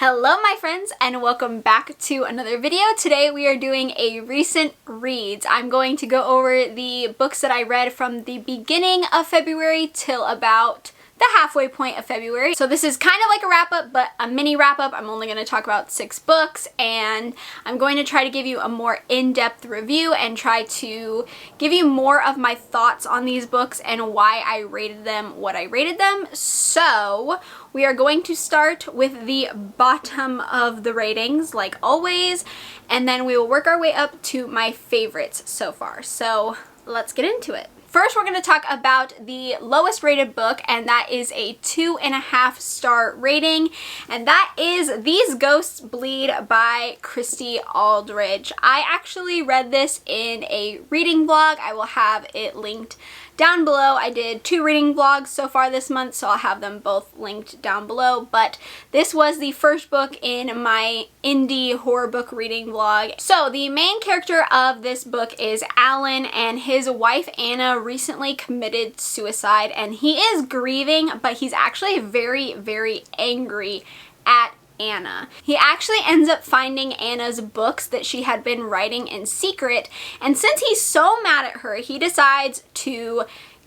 Hello my friends and welcome back to another video. Today we are doing a recent reads. I'm going to go over the books that I read from the beginning of February till about the halfway point of February. So this is kind of like a wrap up, but a mini wrap up. I'm only going to talk about 6 books and I'm going to try to give you a more in-depth review and try to give you more of my thoughts on these books and why I rated them what I rated them. So we are going to start with the bottom of the ratings like always, and then we will work our way up to my favorites so far. So let's get into it. First, we're going to talk about the lowest rated book, and that is a 2.5 star rating, and that is These Ghosts Bleed by Christy Aldridge. I actually read this in a reading vlog. I will have it linked down below. I did 2 reading vlogs so far this month, so I'll have them both linked down below, but this was the first book in my indie horror book reading vlog. So the main character of this book is Alan, and his wife Anna recently committed suicide, and he is grieving, but he's actually very, very angry at Anna. He actually ends up finding Anna's books that she had been writing in secret, and since he's so mad at her, he decides to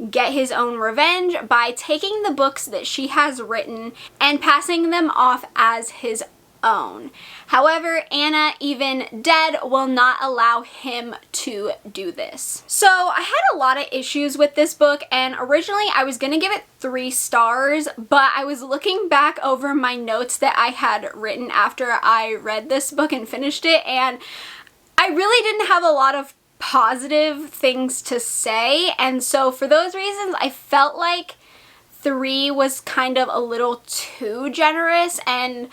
get his own revenge by taking the books that she has written and passing them off as his own. However, Anna, even dead, will not allow him to do this. So I had a lot of issues with this book, and originally I was gonna give it 3 stars, but I was looking back over my notes that I had written after I read this book and finished it, and I really didn't have a lot of positive things to say, and so for those reasons I felt like 3 was kind of a little too generous, and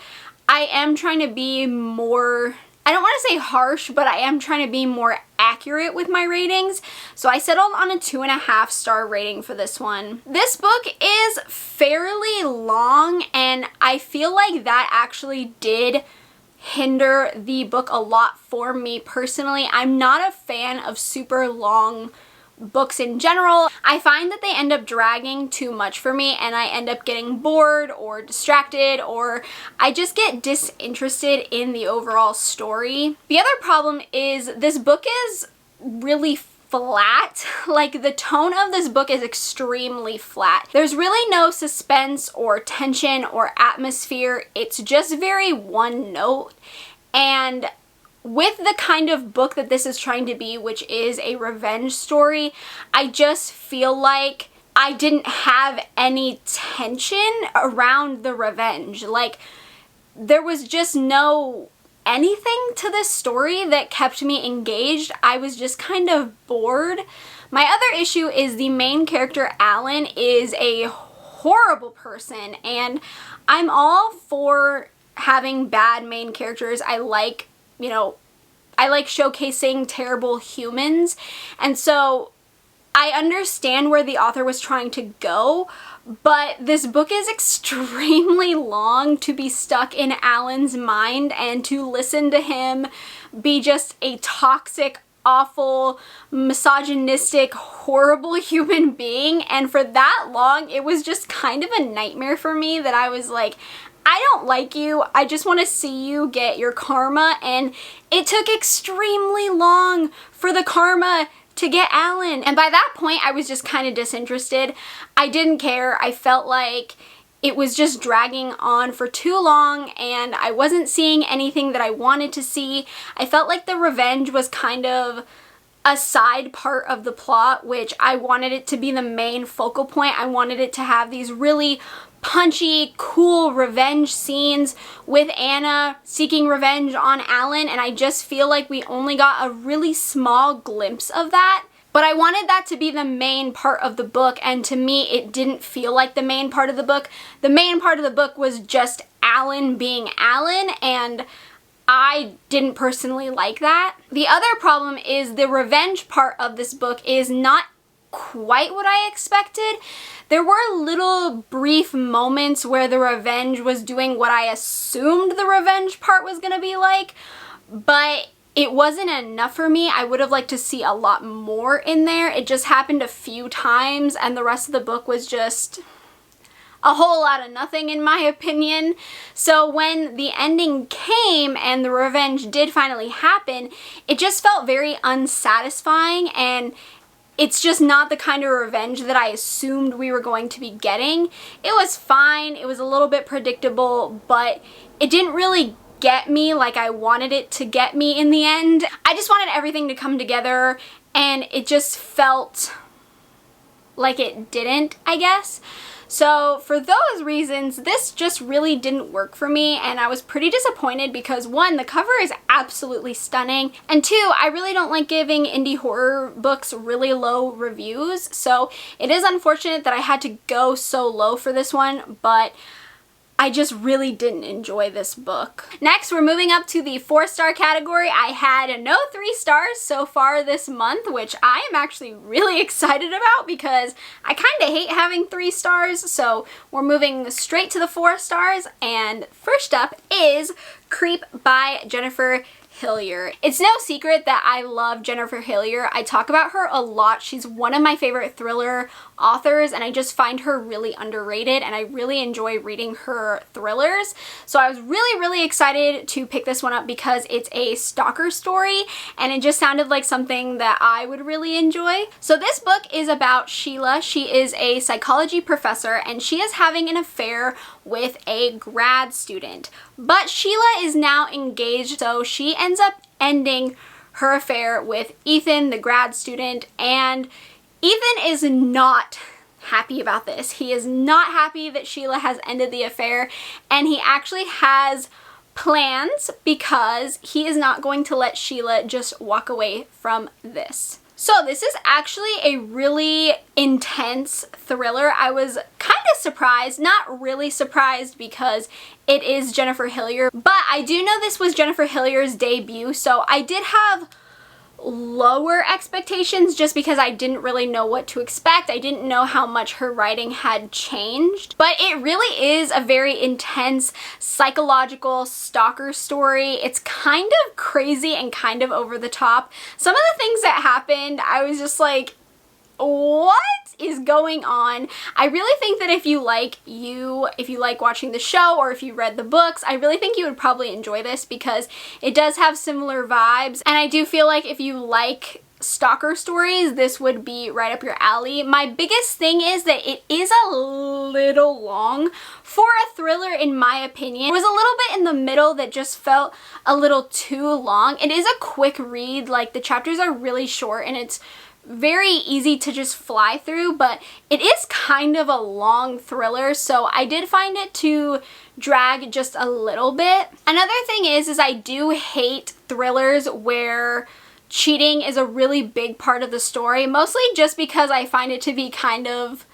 I am trying to be more, I don't want to say harsh, but I am trying to be more accurate with my ratings. So I settled on a 2.5 star rating for this one. This book is fairly long, and I feel like that actually did hinder the book a lot for me personally. I'm not a fan of super long books in general. I find that they end up dragging too much for me, and I end up getting bored or distracted, or I just get disinterested in the overall story. The other problem is this book is really flat. Like, the tone of this book is extremely flat. There's really no suspense or tension or atmosphere. It's just very one note, and with the kind of book that this is trying to be, which is a revenge story, I just feel like I didn't have any tension around the revenge. Like, there was just no anything to this story that kept me engaged. I was just kind of bored. My other issue is the main character, Alan, is a horrible person, and I'm all for having bad main characters. I like showcasing terrible humans, and so I understand where the author was trying to go, but this book is extremely long to be stuck in Alan's mind and to listen to him be just a toxic, awful, misogynistic, horrible human being, and for that long it was just kind of a nightmare for me that I was like, I don't like you, I just want to see you get your karma, and it took extremely long for the karma to get Alan, and by that point I was just kind of disinterested. I didn't care. I felt like it was just dragging on for too long, and I wasn't seeing anything that I wanted to see. I felt like the revenge was kind of a side part of the plot, which I wanted it to be the main focal point. I wanted it to have these really punchy, cool revenge scenes with Anna seeking revenge on Alan, and I just feel like we only got a really small glimpse of that. But I wanted that to be the main part of the book, and to me it didn't feel like the main part of the book. The main part of the book was just Alan being Alan, and I didn't personally like that. The other problem is the revenge part of this book is not quite what I expected. There were little brief moments where the revenge was doing what I assumed the revenge part was gonna be like, but it wasn't enough for me. I would have liked to see a lot more in there. It just happened a few times, and the rest of the book was just a whole lot of nothing in my opinion. So when the ending came and the revenge did finally happen, it just felt very unsatisfying, and it's just not the kind of revenge that I assumed we were going to be getting. It was fine, it was a little bit predictable, but it didn't really get me like I wanted it to get me in the end. I just wanted everything to come together, and it just felt like it didn't, I guess. So for those reasons, this just really didn't work for me, and I was pretty disappointed because one, the cover is absolutely stunning, and two, I really don't like giving indie horror books really low reviews, so it is unfortunate that I had to go so low for this one, but I just really didn't enjoy this book. Next, we're moving up to the 4-star category. I had no 3 stars so far this month, which I am actually really excited about because I kind of hate having 3 stars. So we're moving straight to the 4 stars. And first up is Creep by Jennifer Hillier. It's no secret that I love Jennifer Hillier. I talk about her a lot. She's one of my favorite thriller authors, and I just find her really underrated, and I really enjoy reading her thrillers. So I was really excited to pick this one up because it's a stalker story, and it just sounded like something that I would really enjoy. So this book is about Sheila. She is a psychology professor, and she is having an affair with a grad student. But Sheila is now engaged, so she ends up ending her affair with Ethan, the grad student, and Ethan is not happy about this. He is not happy that Sheila has ended the affair, and he actually has plans because he is not going to let Sheila just walk away from this. So this is actually a really intense thriller. I was kind of surprised, not really surprised because it is Jennifer Hillier, but I do know this was Jennifer Hillier's debut, so I did have lower expectations just because I didn't really know what to expect. I didn't know how much her writing had changed, but it really is a very intense psychological stalker story. It's kind of crazy and kind of over the top. Some of the things that happened, I was just like, what is going on? I really think that if you like watching the show or if you read the books, I really think you would probably enjoy this because it does have similar vibes, and I do feel like if you like stalker stories, this would be right up your alley. My biggest thing is that it is a little long for a thriller in my opinion. It was a little bit in the middle that just felt a little too long. It is a quick read, like the chapters are really short and it's very easy to just fly through, but it is kind of a long thriller, so I did find it to drag just a little bit. Another thing is I do hate thrillers where cheating is a really big part of the story, mostly just because I find it to be kind of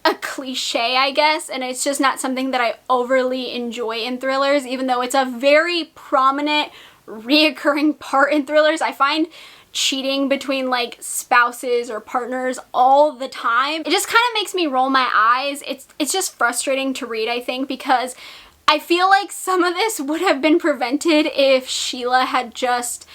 a cliche, I guess, and it's just not something that I overly enjoy in thrillers, even though it's a very prominent, reoccurring part in thrillers. I find cheating between like spouses or partners all the time, it just kind of makes me roll my eyes. It's just frustrating to read, I think, because I feel like some of this would have been prevented if Sheila had just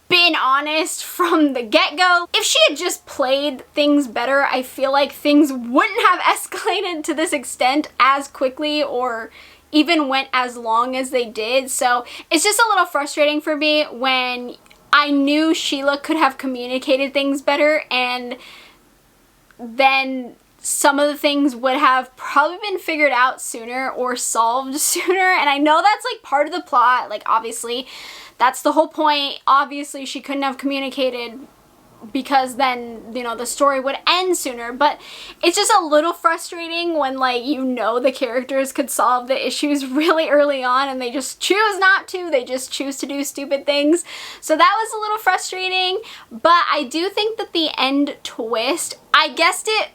been honest from the get-go. If she had just played things better, I feel like things wouldn't have escalated to this extent as quickly or even went as long as they did. So it's just a little frustrating for me when I knew Sheila could have communicated things better, and then some of the things would have probably been figured out sooner or solved sooner. And I know that's like part of the plot, like obviously that's the whole point. Obviously she couldn't have communicated because then, you know, the story would end sooner, but it's just a little frustrating when, like, you know, the characters could solve the issues really early on and they just choose not to. They just choose to do stupid things. So that was a little frustrating, but I do think that the end twist, I guessed it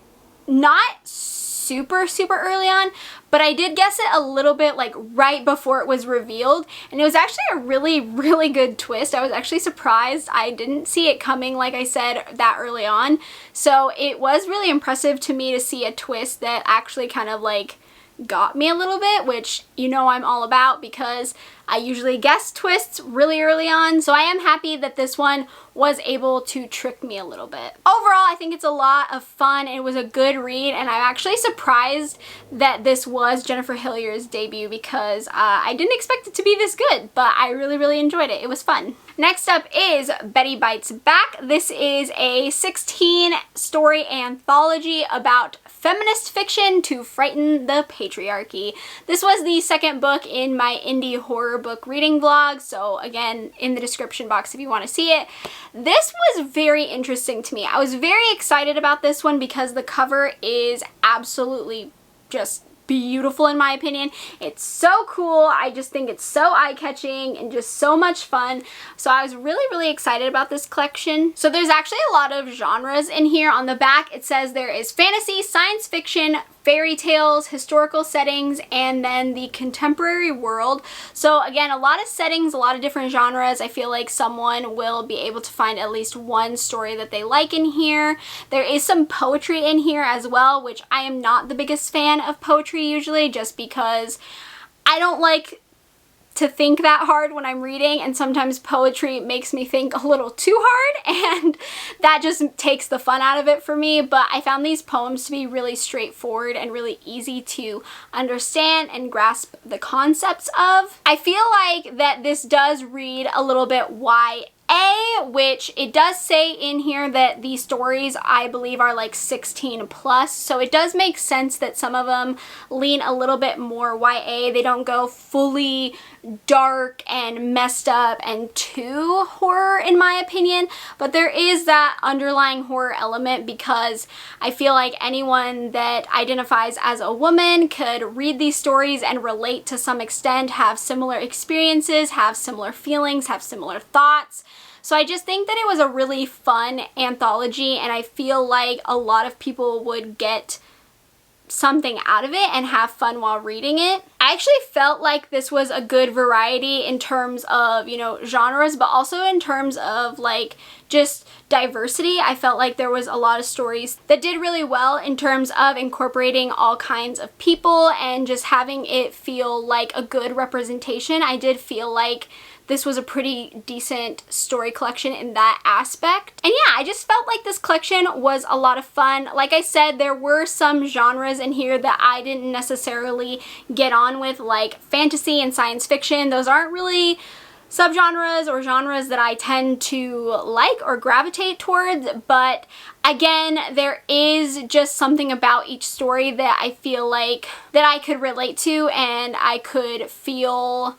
not super early on, but I did guess it a little bit like right before it was revealed, and it was actually a really good twist. I was actually surprised. I didn't see it coming, like I said, that early on, so it was really impressive to me to see a twist that actually kind of like got me a little bit, which you know I'm all about because I usually guess twists really early on, so I am happy that this one was able to trick me a little bit. Overall, I think it's a lot of fun. It was a good read, and I'm actually surprised that this was Jennifer Hillier's debut because I didn't expect it to be this good, but I really enjoyed it. It was fun. Next up is Betty Bites Back. This is a 16-story anthology about feminist fiction to frighten the patriarchy. This was the second book in my indie horror book reading vlog, so again, in the description box if you want to see it. This was very interesting to me. I was very excited about this one because the cover is absolutely just beautiful in my opinion. It's so cool. I just think it's so eye-catching and just so much fun. So I was really excited about this collection. So there's actually a lot of genres in here. On the back it says there is fantasy, science fiction, fairy tales, historical settings, and then the contemporary world. So again, a lot of settings, a lot of different genres. I feel like someone will be able to find at least one story that they like in here. There is some poetry in here as well, which I am not the biggest fan of poetry usually, just because I don't like to think that hard when I'm reading, and sometimes poetry makes me think a little too hard, and that just takes the fun out of it for me. But I found these poems to be really straightforward and really easy to understand and grasp the concepts of. I feel like that this does read a little bit YA, which it does say in here that these stories I believe are like 16 plus, so it does make sense that some of them lean a little bit more YA. They don't go fully dark and messed up and too horror in my opinion, but there is that underlying horror element because I feel like anyone that identifies as a woman could read these stories and relate to some extent, have similar experiences, have similar feelings, have similar thoughts. So I just think that it was a really fun anthology, and I feel like a lot of people would get something out of it and have fun while reading it. I actually felt like this was a good variety in terms of, you know, genres, but also in terms of like just diversity. I felt like there was a lot of stories that did really well in terms of incorporating all kinds of people and just having it feel like a good representation. I did feel like this was a pretty decent story collection in that aspect. And yeah, I just felt like this collection was a lot of fun. Like I said, there were some genres in here that I didn't necessarily get on with, like fantasy and science fiction. Those aren't really subgenres or genres that I tend to like or gravitate towards, but again, there is just something about each story that I feel like that I could relate to and I could feel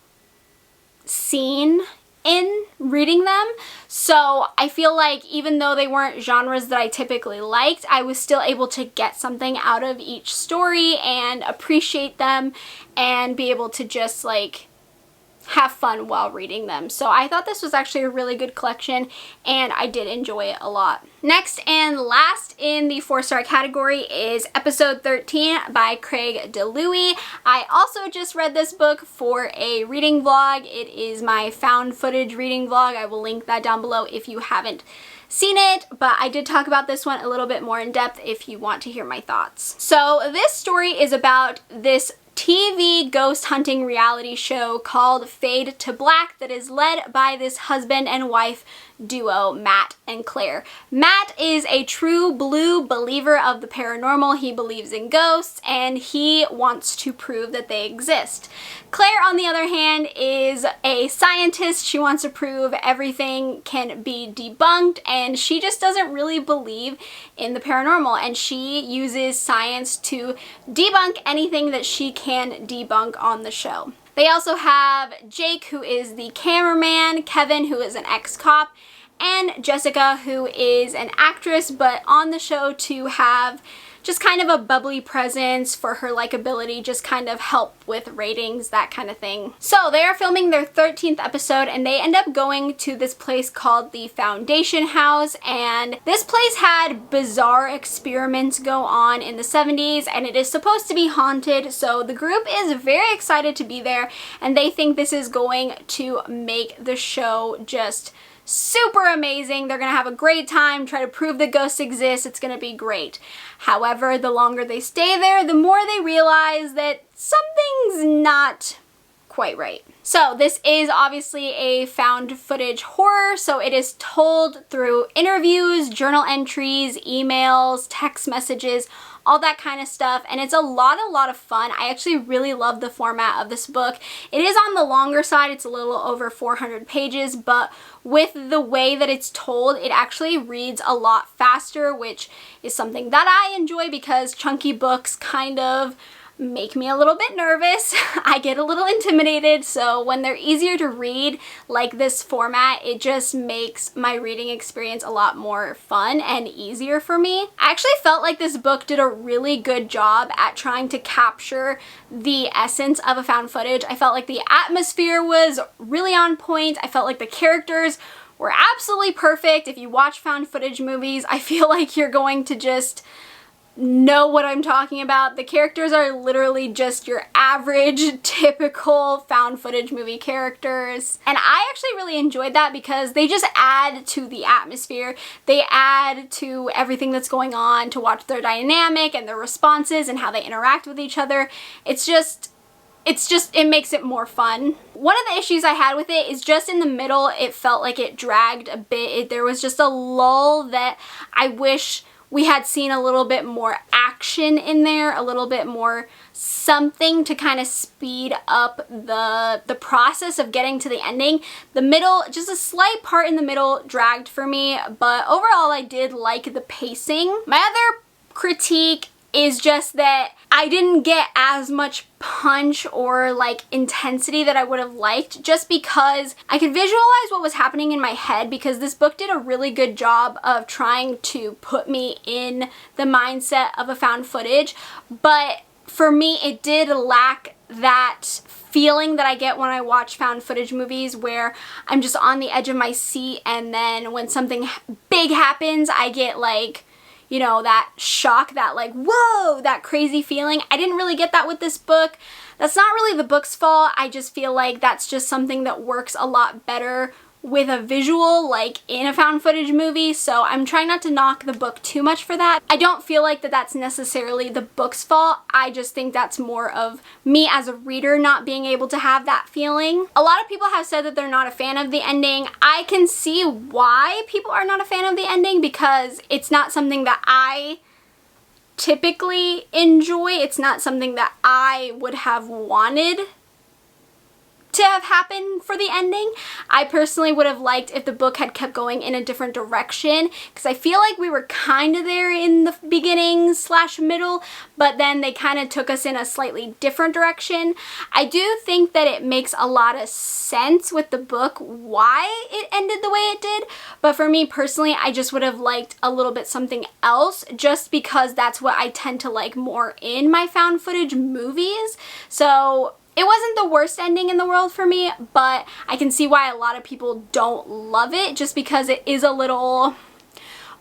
seen in reading them. So I feel like even though they weren't genres that I typically liked, I was still able to get something out of each story and appreciate them and be able to just like have fun while reading them. So I thought this was actually a really good collection and I did enjoy it a lot. Next and last in the 4-star category is Episode 13 by Craig DeLuey. I also just read this book for a reading vlog. It is my found footage reading vlog. I will link that down below if you haven't seen it, but I did talk about this one a little bit more in depth if you want to hear my thoughts. So this story is about this TV ghost hunting reality show called Fade to Black that is led by this husband and wife duo, Matt and Claire. Matt is a true blue believer of the paranormal. He believes in ghosts and he wants to prove that they exist. Claire, on the other hand, is a scientist. She wants to prove everything can be debunked and she just doesn't really believe in the paranormal, and she uses science to debunk anything that she can debunk on the show. They also have Jake, who is the cameraman, Kevin, who is an ex-cop, and Jessica, who is an actress, but on the show to have just kind of a bubbly presence for her likability, just kind of help with ratings, that kind of thing. So they are filming their 13th episode and they end up going to this place called the Foundation House, and this place had bizarre experiments go on in the 70s and it is supposed to be haunted, so the group is very excited to be there and they think this is going to make the show just super amazing. They're gonna have a great time, try to prove that ghosts exist. It's gonna be great. However, the longer they stay there, the more they realize that something's not quite right. So this is obviously a found footage horror, so it is told through interviews, journal entries, emails, text messages, all that kind of stuff, and it's a lot of fun. I actually really love the format of this book. It is on the longer side, it's a little over 400 pages, but with the way that it's told, it actually reads a lot faster, which is something that I enjoy because chunky books kind of make me a little bit nervous. I get a little intimidated, so when they're easier to read like this format, it just makes my reading experience a lot more fun and easier for me. I actually felt like this book did a really good job at trying to capture the essence of a found footage. I felt like the atmosphere was really on point. I felt like the characters were absolutely perfect. If you watch found footage movies, I feel like you're going to just know what I'm talking about. The characters are literally just your average, typical found footage movie characters. And I actually really enjoyed that because they just add to the atmosphere. They add to everything that's going on, to watch their dynamic and their responses and how they interact with each other. It makes it more fun. One of the issues I had with it is just in the middle, it felt like it dragged a bit. There was just a lull that I wish we had seen a little bit more action in there, a little bit more something to kind of speed up the process of getting to the ending. The middle, just a slight part in the middle dragged for me, but overall I did like the pacing. My other critique is just that I didn't get as much punch or like intensity that I would have liked, just because I could visualize what was happening in my head, because this book did a really good job of trying to put me in the mindset of a found footage, but for me it did lack that feeling that I get when I watch found footage movies, where I'm just on the edge of my seat, and then when something big happens I get like, you know, that shock, that like, whoa, that crazy feeling. I didn't really get that with this book. That's not really the book's fault. I just feel like that's just something that works a lot better with a visual, like in a found footage movie, so I'm trying not to knock the book too much for that. I don't feel like that's necessarily the book's fault. I just think that's more of me as a reader not being able to have that feeling. A lot of people have said that they're not a fan of the ending. I can see why people are not a fan of the ending, because it's not something that I typically enjoy. It's not something that I would have wanted to have happened for the ending. I personally would have liked if the book had kept going in a different direction, because I feel like we were kind of there in the beginning / middle, but then they kind of took us in a slightly different direction. I do think that it makes a lot of sense with the book why it ended the way it did, but for me personally, I just would have liked a little bit something else, just because that's what I tend to like more in my found footage movies. So it wasn't the worst ending in the world for me, but I can see why a lot of people don't love it, just because it is a little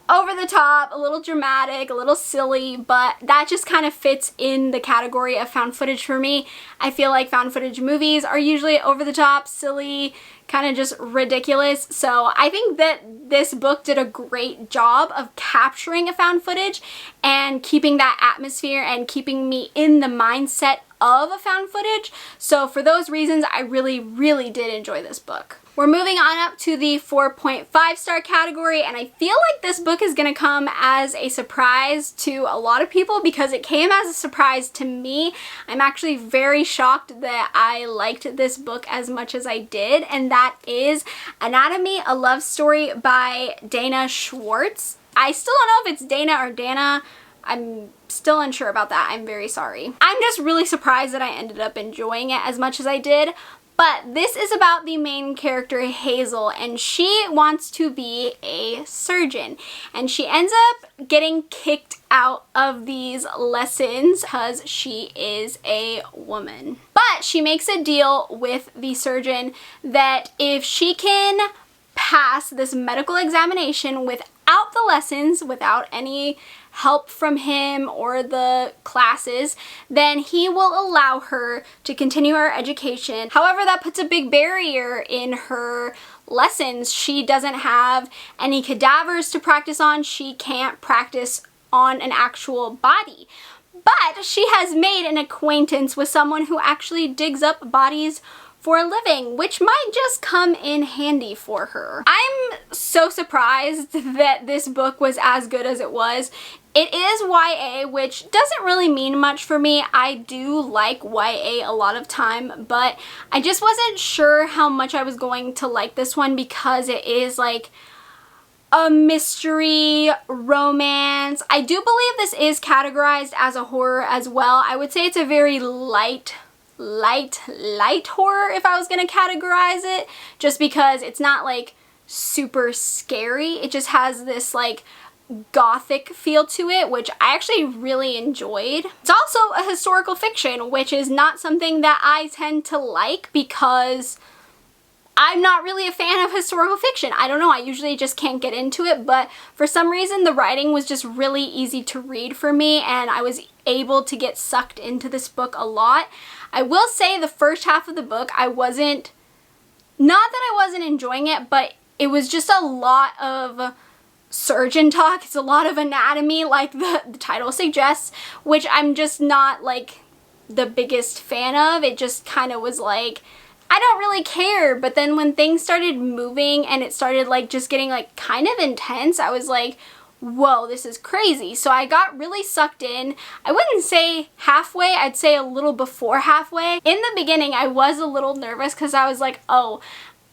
over the top, a little dramatic, a little silly, but that just kind of fits in the category of found footage for me. I feel like found footage movies are usually over the top, silly, kind of just ridiculous. So I think that this book did a great job of capturing a found footage and keeping that atmosphere and keeping me in the mindset of a found footage. So for those reasons, I really did enjoy this book. We're moving on up to the 4.5 star category, and I feel like this book is going to come as a surprise to a lot of people, because it came as a surprise to me. I'm actually very shocked that I liked this book as much as I did, and that is Anatomy, a Love Story by Dana Schwartz. I still don't know if it's Dana or Dana. I'm still unsure about that. I'm very sorry. I'm just really surprised that I ended up enjoying it as much as I did. But this is about the main character, Hazel, and she wants to be a surgeon. And she ends up getting kicked out of these lessons because she is a woman. But she makes a deal with the surgeon that if she can pass this medical examination without the lessons, without any help from him or the classes, then he will allow her to continue her education. However, that puts a big barrier in her lessons. She doesn't have any cadavers to practice on. She can't practice on an actual body. But she has made an acquaintance with someone who actually digs up bodies for a living, which might just come in handy for her. I'm so surprised that this book was as good as it was. It is YA, which doesn't really mean much for me. I do like YA a lot of time, but I just wasn't sure how much I was going to like this one because it is like a mystery romance. I do believe this is categorized as a horror as well. I would say it's a very light horror if I was gonna categorize it, just because it's not like super scary. It just has this like gothic feel to it, which I actually really enjoyed. It's also a historical fiction, which is not something that I tend to like because I'm not really a fan of historical fiction. I don't know, I usually just can't get into it, but for some reason the writing was just really easy to read for me and I was able to get sucked into this book a lot. I will say the first half of the book not that I wasn't enjoying it, but it was just a lot of surgeon talk. It's a lot of anatomy like the title suggests, which I'm just not like the biggest fan of. It just kind of was like, I don't really care. But then when things started moving and it started like just getting like kind of intense, I was like, whoa, this is crazy. So I got really sucked in. I wouldn't say halfway, I'd say a little before halfway. In the beginning, I was a little nervous because I was like, oh,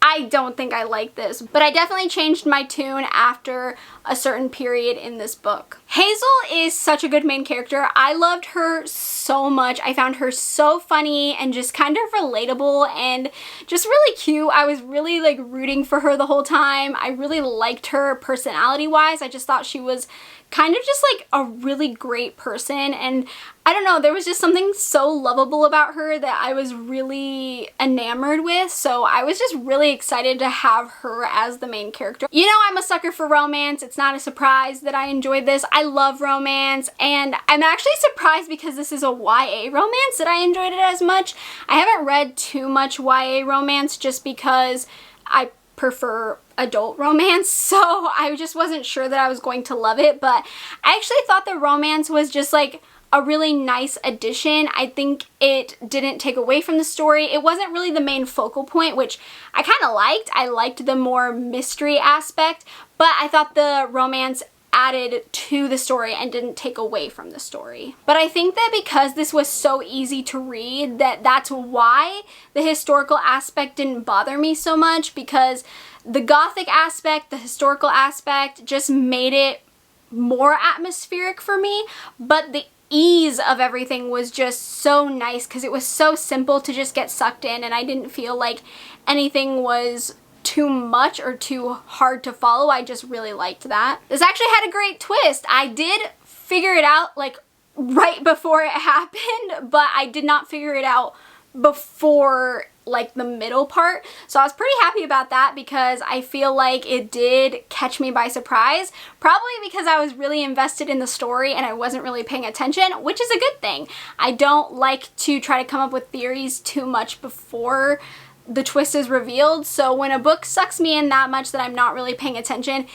I don't think I like this, but I definitely changed my tune after a certain period in this book. Hazel is such a good main character. I loved her so much. I found her so funny and just kind of relatable and just really cute. I was really like rooting for her the whole time. I really liked her personality-wise. I just thought she was kind of just like a really great person, and I don't know, there was just something so lovable about her that I was really enamored with, so I was just really excited to have her as the main character. You know, I'm a sucker for romance. It's not a surprise that I enjoyed this. I love romance, and I'm actually surprised because this is a YA romance that I enjoyed it as much. I haven't read too much YA romance just because I prefer adult romance, so I just wasn't sure that I was going to love it, but I actually thought the romance was just like a really nice addition. I think it didn't take away from the story. It wasn't really the main focal point, which I kind of liked. I liked the more mystery aspect, but I thought the romance added to the story and didn't take away from the story. But I think that because this was so easy to read, that's why the historical aspect didn't bother me so much, because the gothic aspect, the historical aspect just made it more atmospheric for me, but the ease of everything was just so nice because it was so simple to just get sucked in, and I didn't feel like anything was too much or too hard to follow. I just really liked that. This actually had a great twist. I did figure it out like right before it happened, but I did not figure it out before like the middle part. So I was pretty happy about that because I feel like it did catch me by surprise, probably because I was really invested in the story and I wasn't really paying attention, which is a good thing. I don't like to try to come up with theories too much before the twist is revealed, so when a book sucks me in that much that I'm not really paying attention,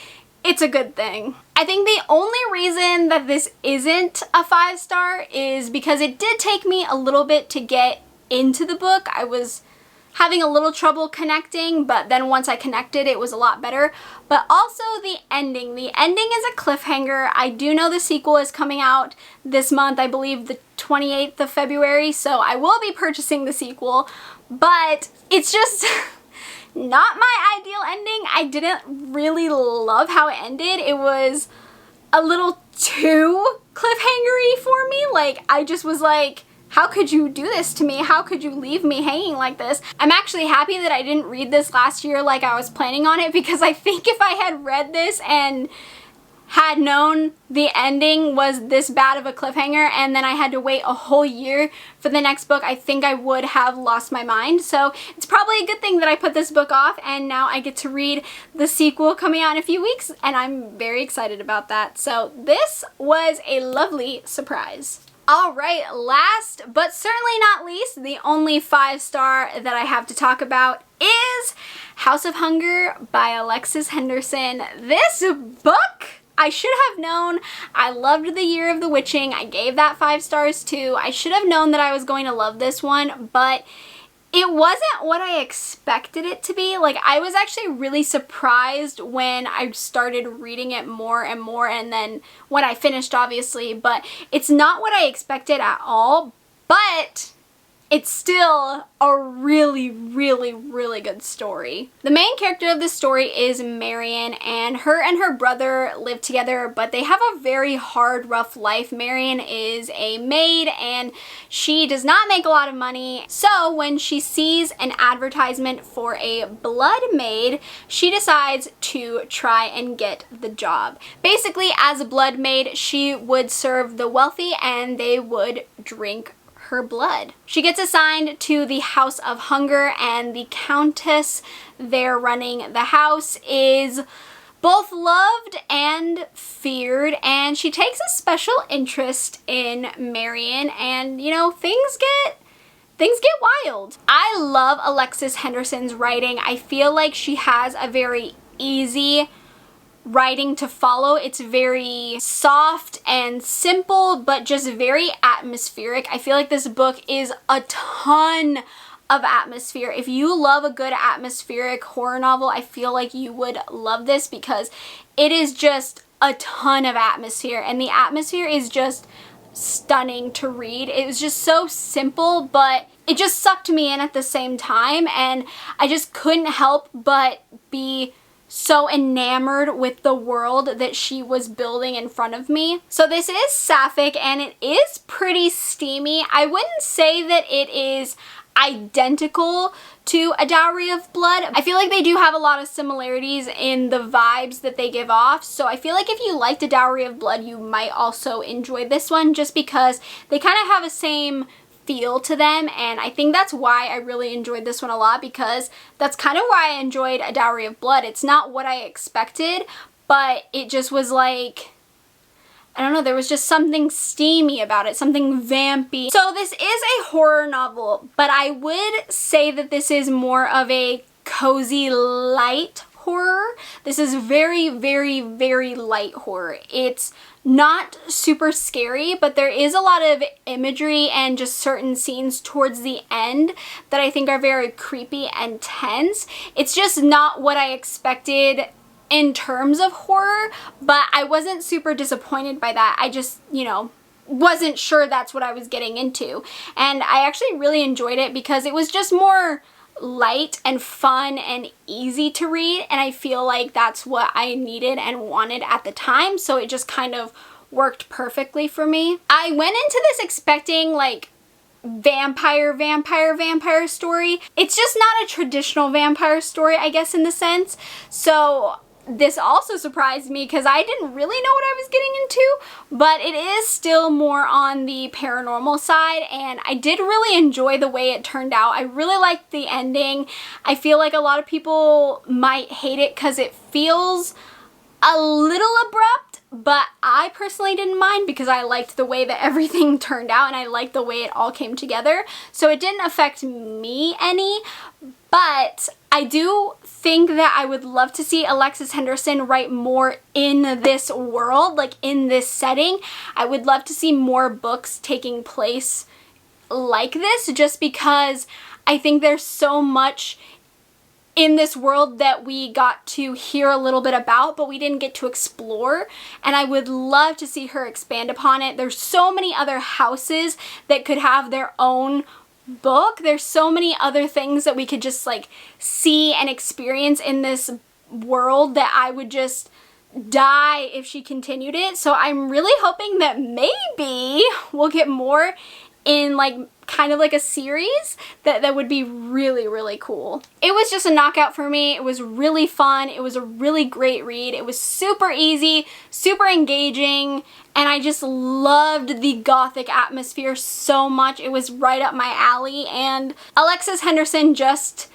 it's a good thing. I think the only reason that this isn't a 5-star is because it did take me a little bit to get into the book. I was having a little trouble connecting, but then once I connected, it was a lot better. But also the ending. The ending is a cliffhanger. I do know the sequel is coming out this month, I believe the 28th of February, so I will be purchasing the sequel, but it's just not my ideal ending. I didn't really love how it ended. It was a little too cliffhangery for me. Like, I just was like, how could you do this to me? How could you leave me hanging like this? I'm actually happy that I didn't read this last year like I was planning on it, because I think if I had read this and had known the ending was this bad of a cliffhanger and then I had to wait a whole year for the next book, I think I would have lost my mind. So it's probably a good thing that I put this book off and now I get to read the sequel coming out in a few weeks, and I'm very excited about that. So this was a lovely surprise. Alright, last but certainly not least, the only 5-star that I have to talk about is House of Hunger by Alexis Henderson. This book, I should have known. I loved The Year of the Witching. I gave that 5 stars too. I should have known that I was going to love this one, but it wasn't what I expected it to be. Like, I was actually really surprised when I started reading it more and more, and then when I finished, obviously, but it's not what I expected at all, but it's still a really, really, really good story. The main character of the story is Marion, and her brother live together, but they have a very hard, rough life. Marion is a maid, and she does not make a lot of money. So when she sees an advertisement for a blood maid, she decides to try and get the job. Basically, as a blood maid, she would serve the wealthy, and they would drink her blood. She gets assigned to the House of Hunger, and the countess there running the house is both loved and feared, and she takes a special interest in Marion, and you know, things get wild. I love Alexis Henderson's writing. I feel like she has a very easy writing to follow. It's very soft and simple, but just very atmospheric. I feel like this book is a ton of atmosphere. If you love a good atmospheric horror novel, I feel like you would love this because it is just a ton of atmosphere, and the atmosphere is just stunning to read. It was just so simple, but it just sucked me in at the same time, and I just couldn't help but be so enamored with the world that she was building in front of me. So this is sapphic, and it is pretty steamy. I wouldn't say that it is identical to A Dowry of Blood. I feel like they do have a lot of similarities in the vibes that they give off, so I feel like if you liked A Dowry of Blood, you might also enjoy this one, just because they kind of have the same feel to them, and I think that's why I really enjoyed this one a lot, because that's kind of why I enjoyed A Dowry of Blood. It's not what I expected, but it just was like, I don't know, there was just something steamy about it, something vampy. So this is a horror novel, but I would say that this is more of a cozy, light horror. This is very, very, very light horror. It's not super scary, but there is a lot of imagery and just certain scenes towards the end that I think are very creepy and tense. It's just not what I expected in terms of horror, but I wasn't super disappointed by that. I just, you know, wasn't sure that's what I was getting into. And I actually really enjoyed it because it was just more light and fun and easy to read, and I feel like that's what I needed and wanted at the time, so it just kind of worked perfectly for me. I went into this expecting like vampire story. It's just not a traditional vampire story, I guess, in the sense. So this also surprised me because I didn't really know what I was getting into, but it is still more on the paranormal side, and I did really enjoy the way it turned out. I really liked the ending. I feel like a lot of people might hate it because it feels a little abrupt, but I personally didn't mind because I liked the way that everything turned out, and I liked the way it all came together. So it didn't affect me any, but I do think that I would love to see Alexis Henderson write more in this world, like in this setting. I would love to see more books taking place like this, just because I think there's so much in this world that we got to hear a little bit about, but we didn't get to explore, and I would love to see her expand upon it. There's so many other houses that could have their own book. There's so many other things that we could just like see and experience in this world that I would just die if she continued it. So I'm really hoping that maybe we'll get more in like kind of like a series that would be really, really cool. It was just a knockout for me. It was really fun. It was a really great read. It was super easy, super engaging, and I just loved the gothic atmosphere so much. It was right up my alley, and Alexis Henderson just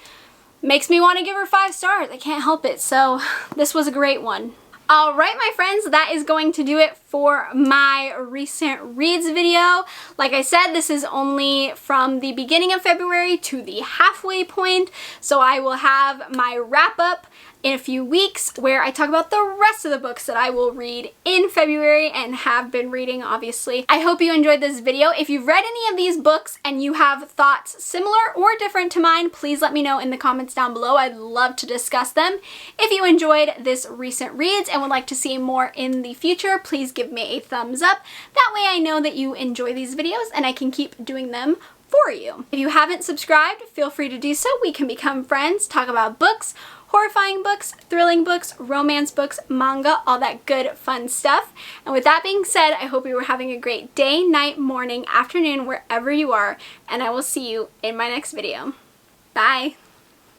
makes me want to give her 5 stars. I can't help it. So this was a great one. Alright my friends, that is going to do it for my recent reads video. Like I said, this is only from the beginning of February to the halfway point, so I will have my wrap up in a few weeks where I talk about the rest of the books that I will read in February and have been reading, obviously. I hope you enjoyed this video. If you've read any of these books and you have thoughts similar or different to mine, please let me know in the comments down below. I'd love to discuss them. If you enjoyed this recent reads and would like to see more in the future, please give me a thumbs up. That way I know that you enjoy these videos and I can keep doing them for you. If you haven't subscribed, feel free to do so. We can become friends, talk about books, horrifying books, thrilling books, romance books, manga, all that good fun stuff. And with that being said, I hope you are having a great day, night, morning, afternoon, wherever you are, and I will see you in my next video. Bye!